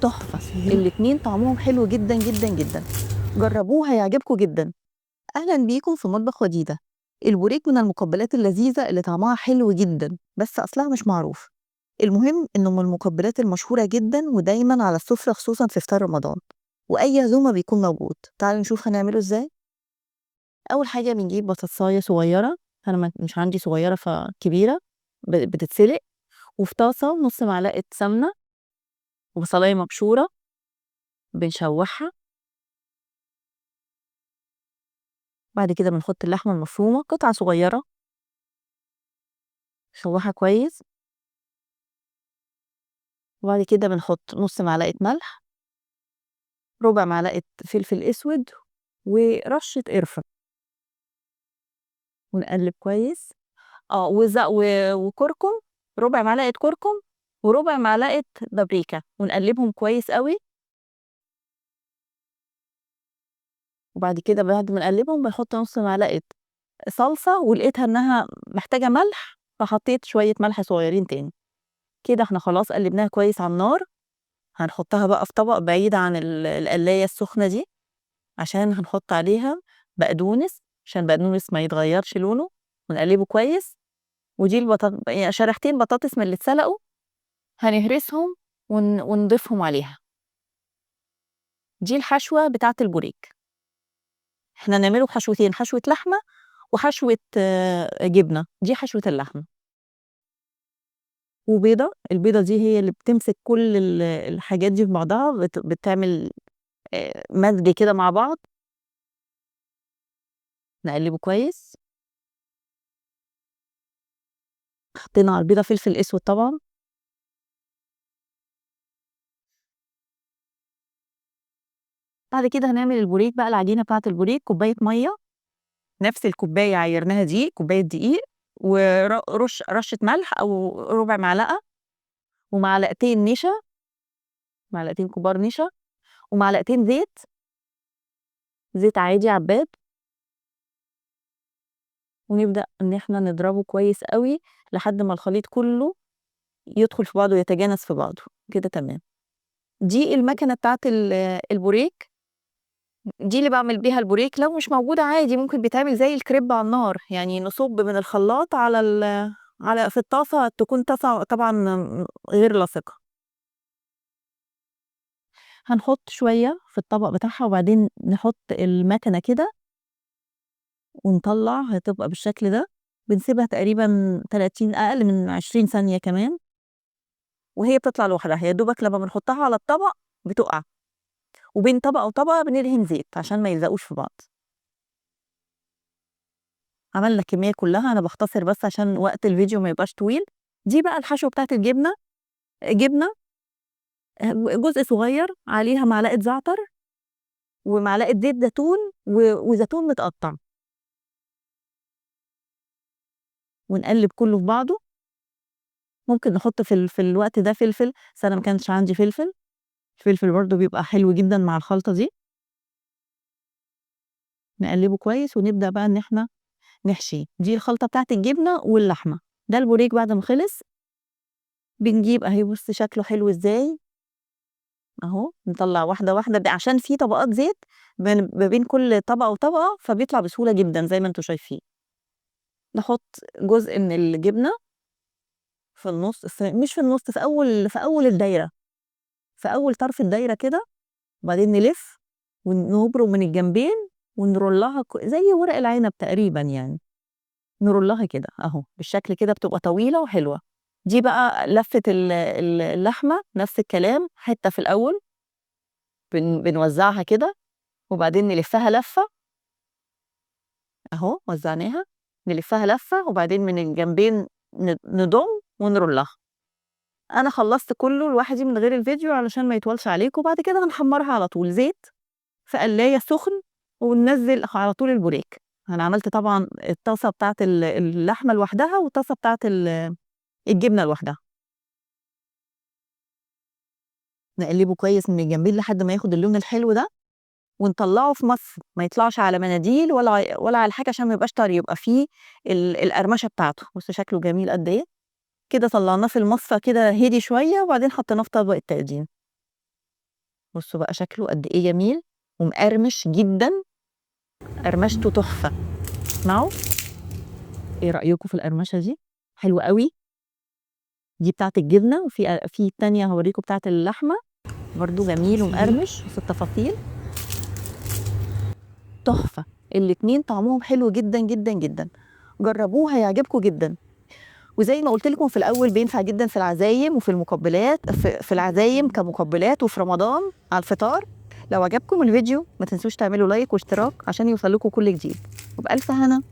تحفة، صحيح. الاتنين طعمهم حلو جدًا، جدًا، جدًا، جرّبوه هيعجبكم جدًا. أهلًا بيكم في مطبخ وديدة، البوريك من المقبّلات اللذيذة اللي طعمها حلو جدًا، بس أصلها مش معروف. المهم إنه من المقبّلات المشهورة جدًا ودايمًا على السفرة خصوصًا في إفطار رمضان، وأي عزومة بيكون موجود. تعالوا نشوف هنعمله إزاي؟ أول حاجة بنجيب بطاطساية صغيرة، أنا مش عندي صغيرة فكبيرة بتتسلق، وفي طاسة نُص معلقة سمنة، وبصلاية مبشورة بنشوّحها. بعد كده بنحط اللحمة المفرومة قطع صغيرة، نشوّحها كويس. وبعد كده بنحط نُص معلقة ملح، ربع معلقة فلفل أسود، ورشة قرفة، ونقلّب كويس. وكركم، ربع معلقة كركم، وربع معلقة بابريكا، ونقلّبهم كويس أوي. وبعد كده بعد ما نقلّبهم بنحط نُص معلقة صلصة، ولقيتها إنها محتاجة ملح، فحطيت شوية ملح صغيّرين تاني. كده إحنا خلاص قلّبناها كويس على النار، هنحطها بقى في طبق بعيد عن القلاية السخنة دي، عشان هنحط عليها بقدونس، عشان البقدونس ما يتغيّرش لونه، ونقلّبه كويس. ودي يعني شريحتين بطاطس من اللي اتسلقوا، هنهرسهم ونضيفهم عليها. دي الحشوة بتاعة البوريك. إحنا هنعمله بحشوتين، حشوة لحمة وحشوة جبنة، دي حشوة اللحمة. وبيضة، البيضة دي هي اللي بتمسك كل الحاجات دي في بعضها، بتعمل مزج كده مع بعض. نقلّبه كويس. حطينا على البيضة فلفل أسود طبعًا. بعد كده هنعمل البوريك بقى، العجينة بتاعة البوريك، كوباية مَيّة، نفس الكوباية عايرناها دقيق، كوباية دقيق، رشة ملح أو ربع معلقة، ومعلقتين نشا، معلقتين كبار نشا، ومعلقتين زيت، زيت عادي عباد. ونبدأ إن إحنا نضربه كويس أوي لحد ما الخليط كله يدخل في بعضه ويتجانس في بعضه، كده تمام. دي الماكنة بتاعة البوريك، دي اللي باعمل بيها البوريك. لو مش موجودة عادي ممكن بيتعمل زي الكريب على النار، يعني نصُب من الخلاط على في الطاسة، تكون طاسة طبعًا غير لاصقة. هنحط شوية في الطبق بتاعها، وبعدين نحط الماكنة كده ونطلّع، هتبقى بالشكل ده. بنسيبها تقريبًا 30 أقل من 20 ثانية كمان، وهي بتطلع لوحدها، يا دوبك لمّا بنحطها على الطبق بتُقع، وبين طبقة وطبقة بندهن زيت عشان ما يلزقوش في بعض. عملنا الكمية كلّها، أنا باختصر بس عشان وقت الفيديو ما يبقاش طويل. دي بقى الحشوة بتاعة الجبنة، جبنة جزء صغير عليها معلقة زعتر، ومعلقة زيت زيتون، وزيتون متقطّع، ونقلّب كلّه في بعضه. ممكن نحط في الوقت ده فلفل، بس أنا ما كانش عندي فلفل، الفلفل برضه بيبقى حلو جدًا مع الخلطة دي. نقلّبه كويس ونبدأ بقى إن إحنا نحشيه. دي الخلطة بتاعة الجبنة واللحمة. ده البوريك بعد ما خلص، بنجيب أهي بُصّي شكله حلو إزاي، أهو نطلّع واحدة، واحدة عشان في طبقات زيت ما بين كل طبقة وطبقة، فبيطلع بسهولة جدًا زي ما أنتم شايفين. نحط جزء من الجبنة في النُص، مش في النُص، في أول الدايرة، في أول طرف الدايرة كده، وبعدين نلِف ونبرم من الجنبين ونرُلّها زي ورق العنب تقريبًا يعني، نرُلّها كده أهو بالشكل كده، بتبقى طويلة وحلوة. دي بقى لفة اللحمة نفس الكلام، حتّة في الأول بنوزّعها كده، وبعدين نلفّها لفّة أهو وزّعناها، نلفّها لفّة، وبعدين من الجنبين نضُم ونرُلّها. أنا خلّصت كلّه لوحدي من غير الفيديو علشان ما يطولش عليكم. وبعد كده هنحمّرها على طول، زيت في قلاية سُخن، وننزّل على طول البوريك. أنا عملت طبعًا الطاسة بتاعة اللحمة لوحدها، والطاسة بتاعة الجبنة لوحدها. نقلّبه كويس من الجنبين لحد ما ياخد اللون الحلو ده، ونطلّعه في مَص، ما يطلعش على مناديل ولا على حاجة عشان ما يبقاش طري، يبقى فيه القرمشة بتاعته. بُصّوا شكله جميل قد إيه. كده طلّعناه في المصفى كده هدي شوية، وبعدين حطيناه في طبق التقديم. بصوا بقى شكله قد ايه جميل ومقرمش جدا، قرمشته تحفه. اسمعوا ايه رايكم في القرمشه دي؟ حلوه قوي. دي بتاعت الجبنه، وفي التانيه هوريكم بتاعت اللحمه برضو جميل ومقرمش في التفاصيل تحفه. الاتنين طعمهم حلو جدا جدا جدا، جربوه هيعجبكم جدا. وزي ما قلت لكم في الاول بينفع جدا في العزايم وفي المقبلات، في العزايم كمقبلات، وفي رمضان على الفطار. لو عجبكم الفيديو ما تنسوش تعملوا لايك واشتراك عشان يوصل لكم كل جديد، وبألف هنا.